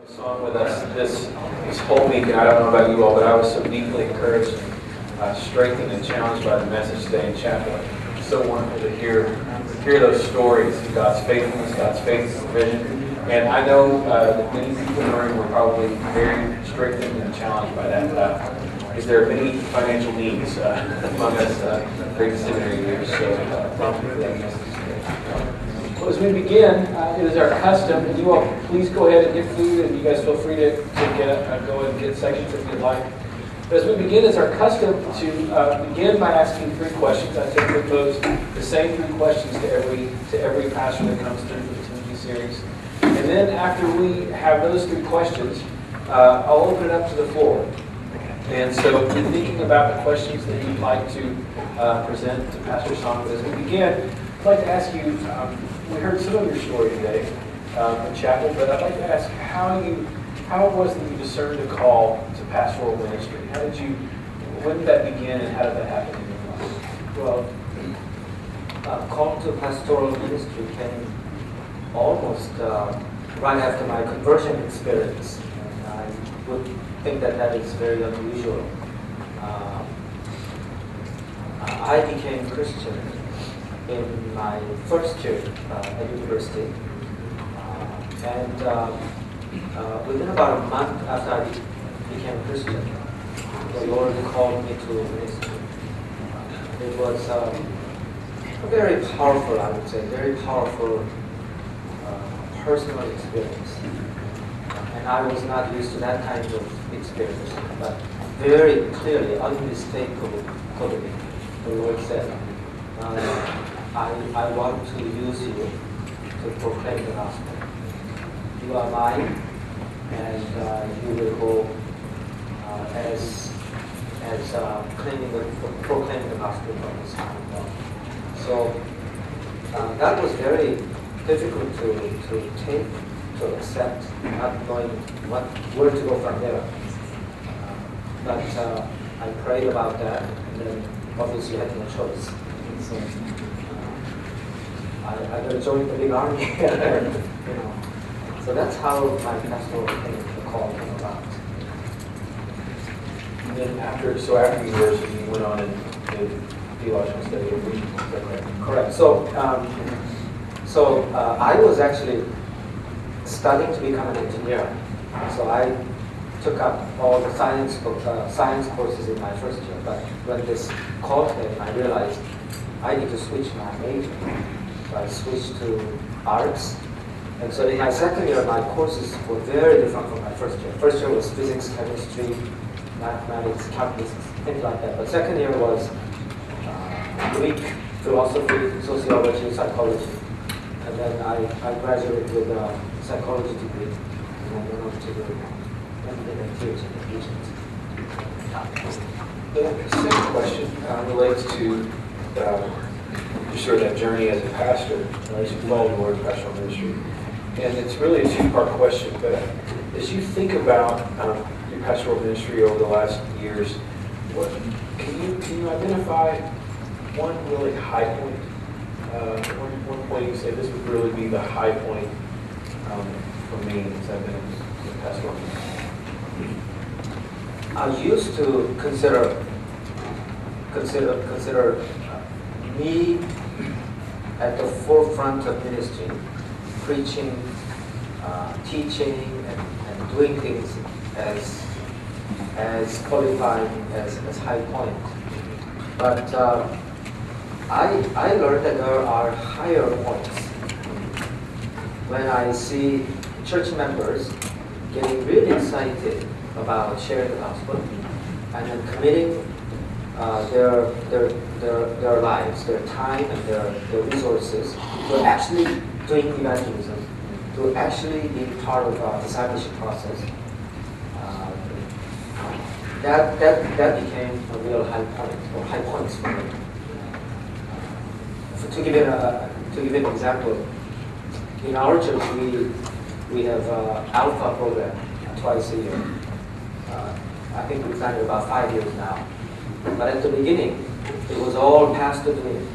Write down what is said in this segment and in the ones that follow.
Song with us this whole week, and I don't know about you all, but I was so deeply encouraged, strengthened, and challenged by the message today in chapel. It's so wonderful to hear those stories of God's faithfulness, God's faith and provision. And I know that many people in the room were probably very strengthened and challenged by that. Is there many financial needs among us during the seminary years? So thank you for that message. Well, as we begin, it is our custom, and you all please go ahead and get food, and you guys feel free to get up, go and get sections if you'd like. But as we begin, it's our custom to begin by asking three questions. I typically pose the same three questions to every pastor that comes through the Trinity series. And then after we have those three questions, I'll open it up to the floor. And so in thinking about the questions that you'd like to present to Pastor Song, as we begin, I'd like to ask you, we heard some of your story today in chapel, but I'd like to ask how it was that you discerned a call to pastoral ministry. When did that begin, and how did that happen in your life? Well, call to pastoral ministry came almost right after my conversion experience. And I would think that is very unusual. I became Christian in my first year at university, and within about a month after I became a Christian, the Lord called me to ministry. It was a very powerful, I would say, very powerful personal experience, and I was not used to that kind of experience, but very clearly, unmistakably, the Lord said, I want to use you to proclaim the gospel. You are mine, and you will go as proclaiming the gospel from this time on. So that was very difficult to take, to accept, not knowing where to go from there. But I prayed about that, and then obviously had no choice. So I got to join the big army. So that's how my pastoral call came about. And then after university, you went on and did theological study at Regent. Is that correct? Correct. So I was actually studying to become an engineer. So I took up all the science courses in my first year. But when this call came, I realized I need to switch my major. So I switched to arts. And so in my second year, my courses were very different from my first year. First year was physics, chemistry, mathematics, calculus, things like that. But second year was Greek, philosophy, sociology, psychology. And then I graduated with a psychology degree. And I went on to do M.Div and Ph.D. in Regent. The second question relates to sort of that journey as a pastor, as you follow the Lord in pastoral ministry. And it's really a two-part question, but as you think about your pastoral ministry over the last years, can you identify one really high point? One point you say, this would really be the high point for me as I've been in pastoral ministry? I used to consider me at the forefront of ministry, preaching, teaching, and doing things as qualifying as high point. But I learned that there are higher points. When I see church members getting really excited about sharing the gospel and then committing their lives, their time, and their resources to actually doing evangelism, to actually be part of the discipleship process, that became a real high point, or high points for me. To give you an example, in our church we have Alpha program twice a year. I think we've done it about 5 years now. But at the beginning, it was all pastor doing.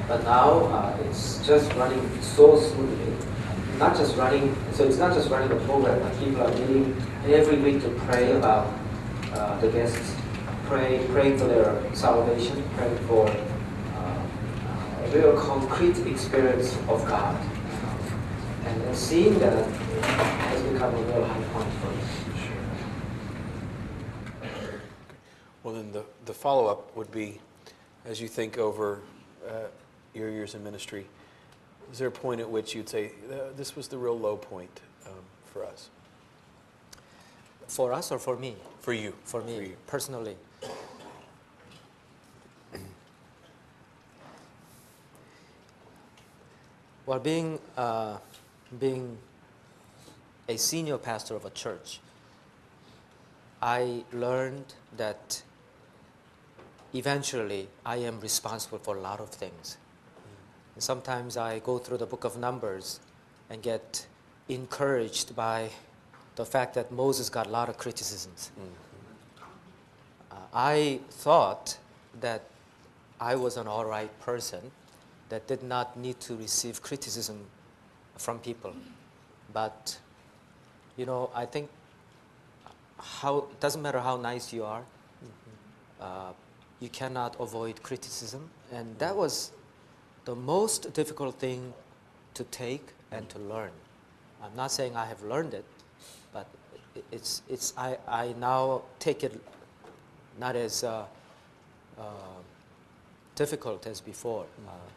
But now it's just running so smoothly. not just running. So it's not just running a program. Like people are meeting every week to pray about the guests, praying for their salvation, praying for a real concrete experience of God. And seeing that has become a real high point for me. Well, then the follow-up would be, as you think over your years in ministry, is there a point at which you'd say, this was the real low point for us? For us or for me? For you. For me, for you. Personally. Well, being a senior pastor of a church, I learned that eventually I am responsible for a lot of things. And sometimes I go through the book of Numbers and get encouraged by the fact that Moses got a lot of criticisms. I thought that I was an all right person that did not need to receive criticism from people. But, you know, I think it doesn't matter how nice you are, you cannot avoid criticism. And that was the most difficult thing to take and to learn. I'm not saying I have learned it, but I now take it not as difficult as before.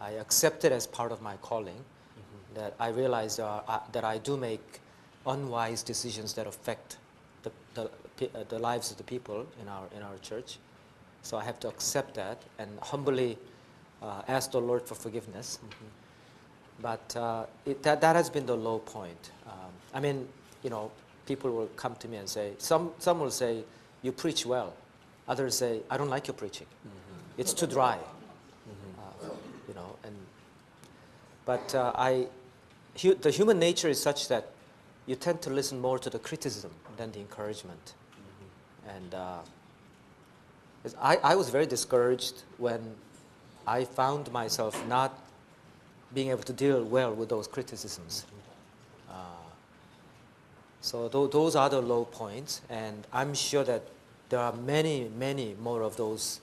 I accept it as part of my calling, that I realize that I do make unwise decisions that affect the lives of the people in our church. So I have to accept that and humbly ask the Lord for forgiveness. But that has been the low point. I mean, you know, people will come to me and say, some will say, you preach well. Others say, I don't like your preaching. It's too dry. You know, but the human nature is such that you tend to listen more to the criticism than the encouragement. And I was very discouraged when I found myself not being able to deal well with those criticisms. So those are the low points, and I'm sure that there are many, many more of those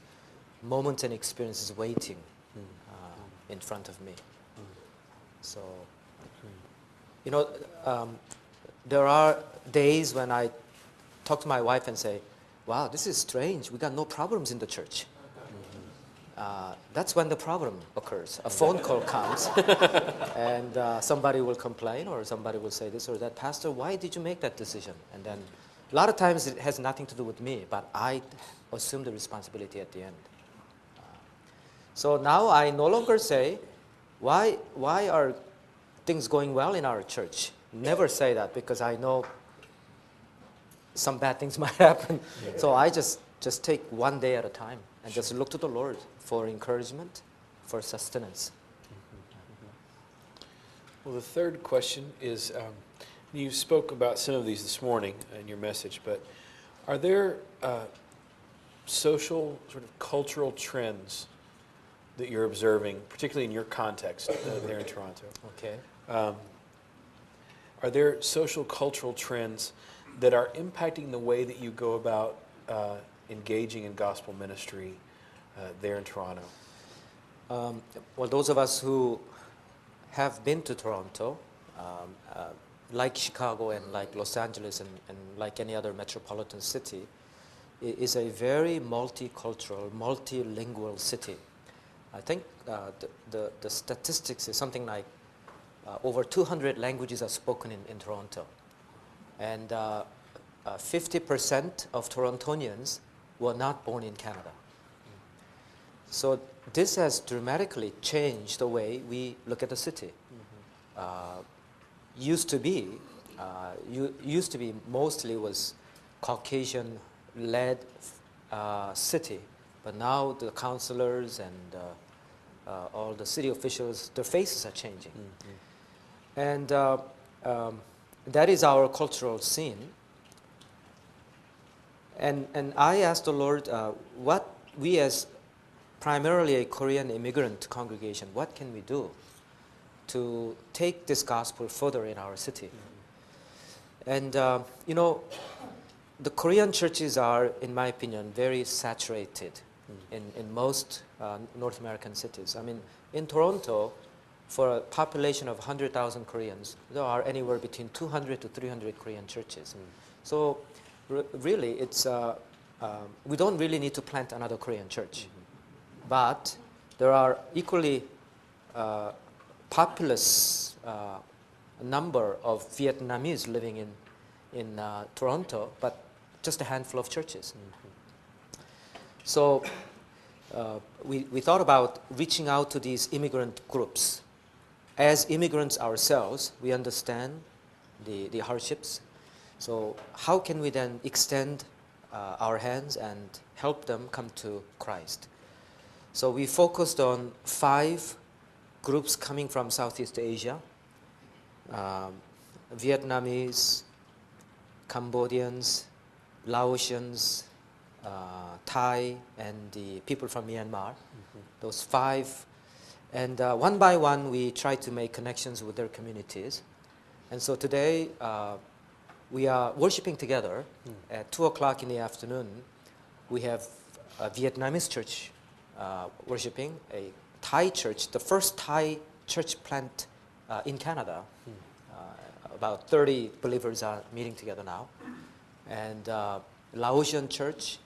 moments and experiences waiting in front of me. So, you know, there are days when I talk to my wife and say, wow, this is strange. We got no problems in the church. That's when the problem occurs. A phone call comes, and somebody will complain, or somebody will say this or that. Pastor, why did you make that decision? And then a lot of times it has nothing to do with me, but I assume the responsibility at the end. So now I no longer say, why are things going well in our church? Never say that, because I know some bad things might happen. Yeah. So I just take one day at a time and just look to the Lord for encouragement, for sustenance. Well, the third question is, you spoke about some of these this morning in your message, but are there social, sort of cultural trends that you're observing, particularly in your context there in Toronto? Okay. Are there social, cultural trends that are impacting the way that you go about engaging in gospel ministry there in Toronto? Well, those of us who have been to Toronto, like Chicago and like Los Angeles and like any other metropolitan city, is a very multicultural, multilingual city. I think the statistics is something like over 200 languages are spoken in Toronto. And 50% of Torontonians were not born in Canada. So this has dramatically changed the way we look at the city. Used to be mostly was Caucasian-led city, but now the councillors and all the city officials, their faces are changing. And that is our cultural scene. And I asked the Lord, what we as primarily a Korean immigrant congregation, what can we do to take this gospel further in our city. And, the Korean churches are, in my opinion, very saturated in most North American cities. I mean, in Toronto, for a population of 100,000 Koreans, there are anywhere between 200 to 300 Korean churches. So really, it's we don't really need to plant another Korean church. But there are equally populous number of Vietnamese living in Toronto, but just a handful of churches. So we thought about reaching out to these immigrant groups. As immigrants ourselves, we understand the hardships. So how can we then extend our hands and help them come to Christ? So we focused on 5 groups coming from Southeast Asia, Vietnamese, Cambodians, Laotians, Thai, and the people from Myanmar. Those 5. And one by one, we try to make connections with their communities. And so today, we are worshiping together at 2 o'clock in the afternoon. We have a Vietnamese church worshiping, a Thai church, the first Thai church plant in Canada. About 30 believers are meeting together now. And Laotian church,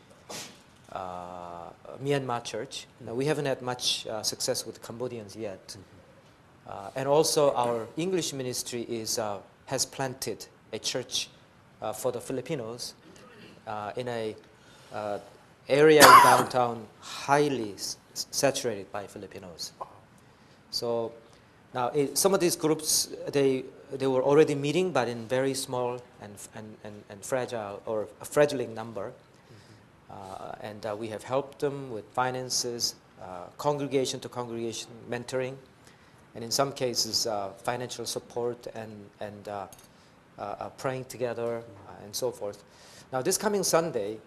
Myanmar church. Now, we haven't had much success with Cambodians yet. And also our English ministry has planted a church for the Filipinos in a area in downtown highly saturated by Filipinos. So now some of these groups, they were already meeting, but in very small and fragile, or a fragiling number. And we have helped them with finances, congregation to congregation mentoring, and in some cases financial support and praying together and so forth. Now this coming Sunday,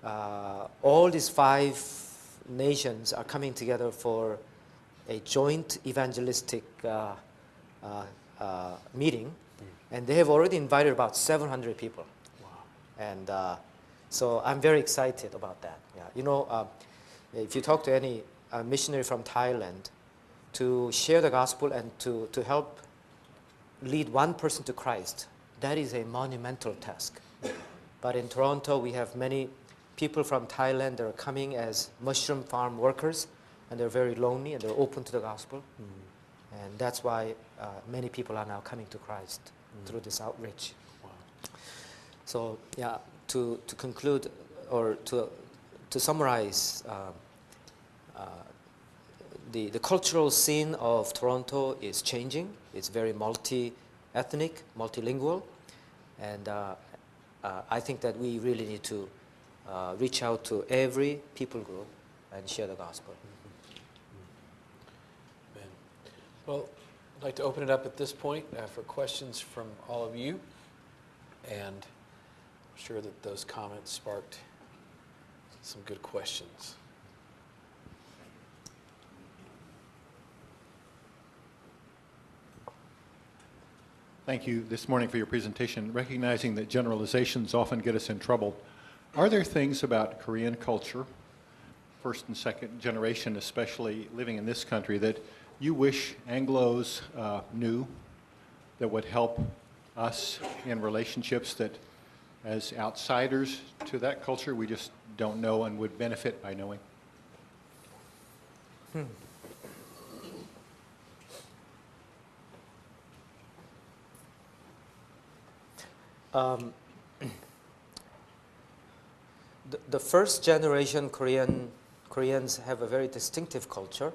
all these 5 nations are coming together for a joint evangelistic meeting, and they have already invited about 700 people. Wow. And so I'm very excited about that. Yeah. If you talk to any missionary from Thailand, to share the gospel and to help lead one person to Christ, that is a monumental task. But in Toronto, we have many people from Thailand that are coming as mushroom farm workers, and they're very lonely and they're open to the gospel. And that's why many people are now coming to Christ through this outreach. Wow. So yeah, to conclude, or to summarize, the cultural scene of Toronto is changing. It's very multi-ethnic, multilingual, and I think that we really need to reach out to every people group and share the gospel. Amen. Well, I'd like to open it up at this point for questions from all of you, and I'm sure that those comments sparked some good questions. Thank you this morning for your presentation. Recognizing that generalizations often get us in trouble, are there things about Korean culture, first and second generation especially living in this country, that you wish Anglos knew that would help us in relationships that as outsiders to that culture we just don't know and would benefit by knowing? The first generation Koreans have a very distinctive culture,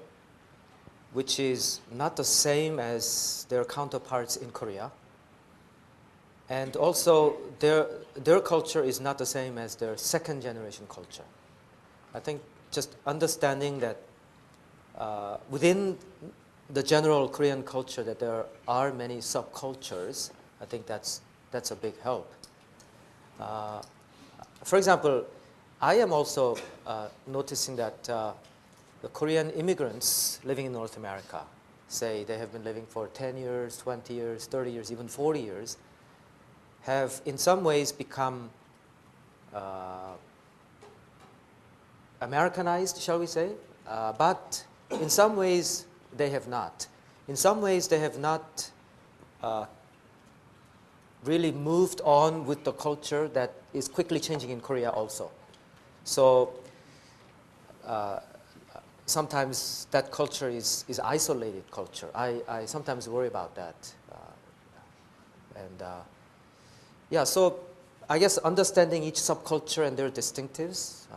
which is not the same as their counterparts in Korea. And also, their culture is not the same as their second generation culture. I think just understanding that within the general Korean culture that there are many subcultures, I think that's a big help. For example, I am also noticing that the Korean immigrants living in North America, say they have been living for 10 years, 20 years, 30 years, even 40 years, have in some ways become Americanized, shall we say, but in some ways they have not. In some ways they have not really moved on with the culture that is quickly changing in Korea also. So sometimes that culture is isolated culture. I sometimes worry about that. Yeah, so I guess understanding each subculture and their distinctives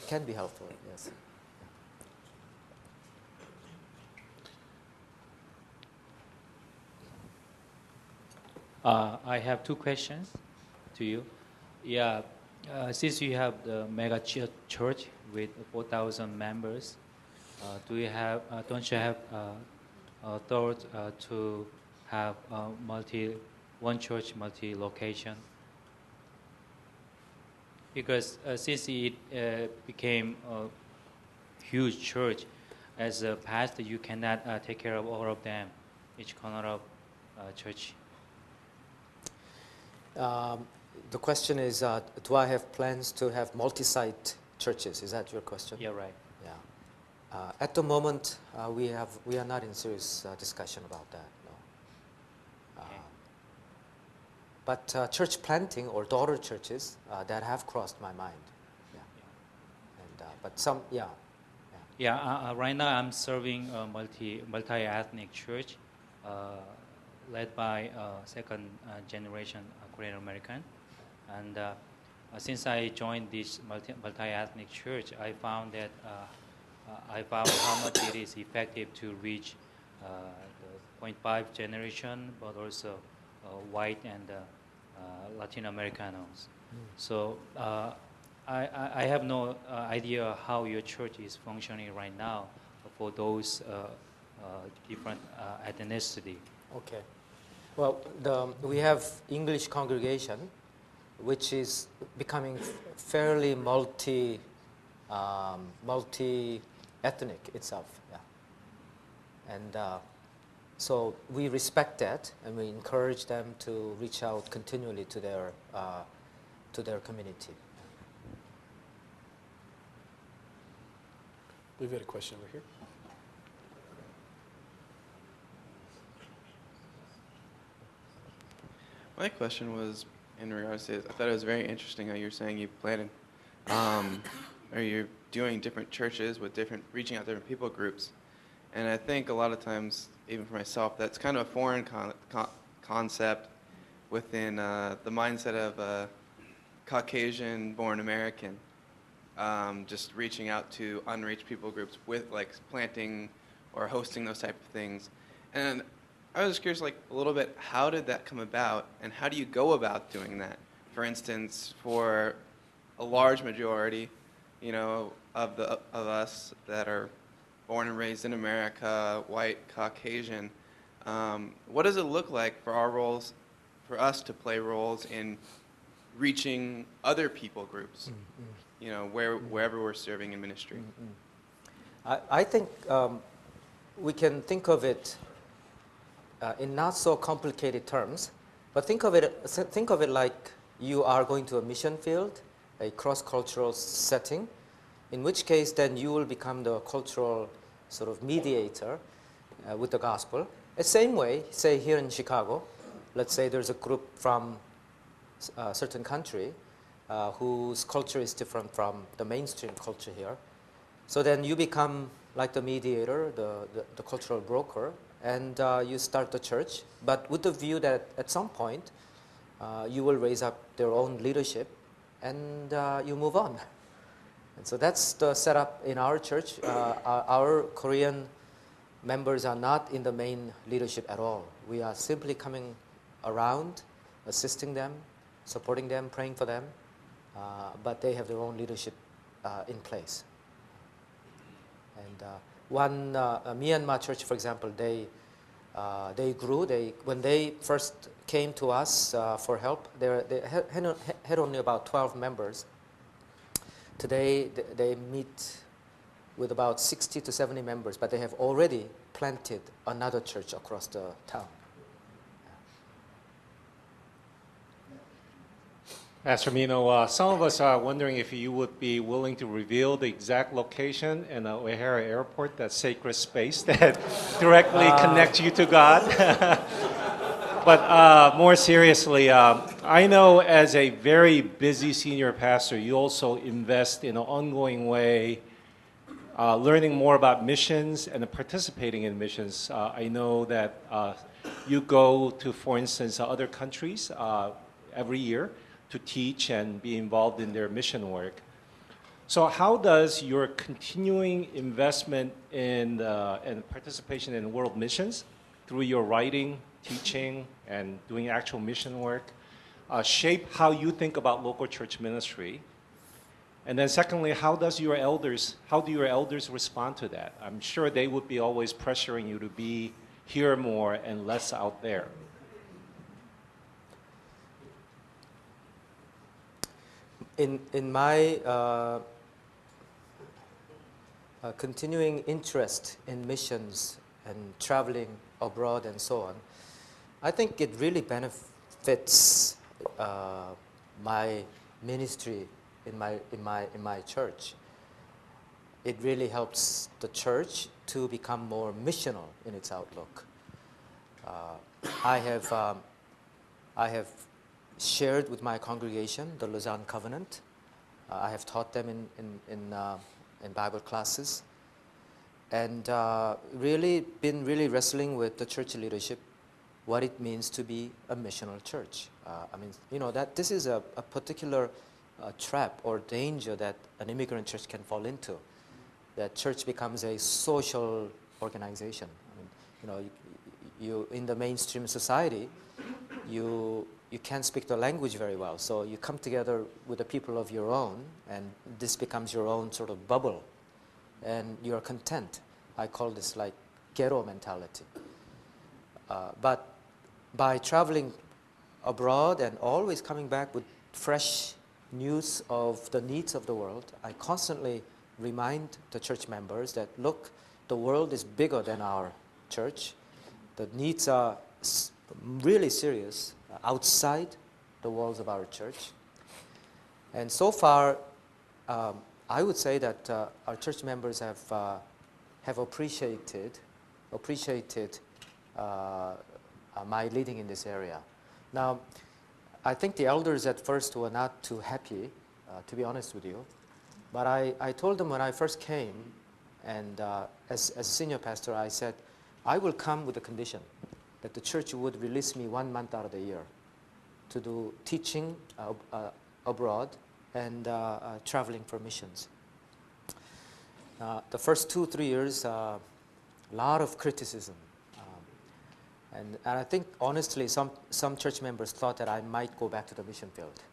can be helpful, yes. I have two questions to you. Yeah, since you have the mega church with 4,000 members, don't you have a thought to have one church multi-location? Because since it became a huge church, as a pastor, you cannot take care of all of them, each corner of church. The question is, do I have plans to have multi-site churches? Is that your question? Yeah, right. Yeah. At the moment, we are not in serious discussion about that. No. Okay. But church planting or daughter churches that have crossed my mind. Yeah. And but some, yeah. Yeah, right now I'm serving a multi-ethnic church led by second generation Korean American. And since I joined this multi-ethnic church, I found that how much it is effective to reach the 0.5 generation, but also white and Latin Americanos. So I have no idea how your church is functioning right now for those different ethnicity. Okay. Well, we have English congregation, which is becoming fairly multi-ethnic itself. Yeah. And so we respect that, and we encourage them to reach out continually to their community. We've got a question over here. My question was in regards to, I thought it was very interesting how you're saying you planted, or you're doing different churches with reaching out to different people groups. And I think a lot of times, even for myself, that's kind of a foreign concept within the mindset of a Caucasian-born American, just reaching out to unreached people groups with like planting or hosting those type of things. And I was curious, like a little bit, how did that come about, and how do you go about doing that? For instance, for a large majority, of us that are born and raised in America, white, Caucasian, what does it look like for for us to play roles in reaching other people groups? Wherever we're serving in ministry. I think we can think of it in not so complicated terms, but think of it like you are going to a mission field, a cross-cultural setting, in which case then you will become the cultural sort of mediator with the gospel. The same way, say here in Chicago, let's say there's a group from a certain country whose culture is different from the mainstream culture here. So then you become like the mediator, the cultural broker, and you start the church, but with the view that at some point you will raise up their own leadership and you move on. And so that's the setup in our church. Our Korean members are not in the main leadership at all. We are simply coming around, assisting them, supporting them, praying for them, but they have their own leadership in place. And one Myanmar church, for example, they grew. When they first came to us for help, they had only about 12 members. Today they meet with about 60 to 70 members, but they have already planted another church across the town. Pastor Minho, some of us are wondering if you would be willing to reveal the exact location in the O'Hara Airport, that sacred space that directly connects you to God. But more seriously, I know as a very busy senior pastor, you also invest in an ongoing way, learning more about missions and participating in missions. I know that you go to, for instance, other countries every year to teach and be involved in their mission work. So how does your continuing investment in and participation in world missions through your writing, teaching, and doing actual mission work shape how you think about local church ministry? And then secondly, how do your elders respond to that? I'm sure they would be always pressuring you to be here more and less out there. In my continuing interest in missions and traveling abroad and so on, I think it really benefits my ministry in my church. It really helps the church to become more missional in its outlook. I have shared with my congregation the Lausanne Covenant. I have taught them in Bible classes, and really been wrestling with the church leadership, what it means to be a missional church. I mean, that this is a particular trap or danger that an immigrant church can fall into. That church becomes a social organization. I mean, you in the mainstream society, you can't speak the language very well, so you come together with the people of your own, and this becomes your own sort of bubble, and you're content. I call this like ghetto mentality. But by traveling abroad and always coming back with fresh news of the needs of the world, I constantly remind the church members that, look, the world is bigger than our church. The needs are really serious outside the walls of our church. And so far, I would say that our church members have appreciated my leading in this area. Now, I think the elders at first were not too happy, to be honest with you. But I told them when I first came, and as a senior pastor, I said, I will come with a condition that the church would release me 1 month out of the year to do teaching abroad and traveling for missions. The first 2-3 years, a lot of criticism. And I think, honestly, some church members thought that I might go back to the mission field,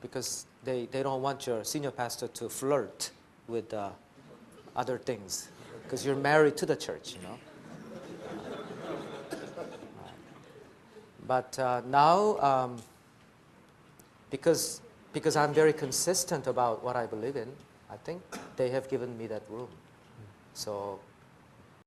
because they don't want your senior pastor to flirt with other things, because you're married to the church, But now, because I'm very consistent about what I believe in, I think they have given me that room. So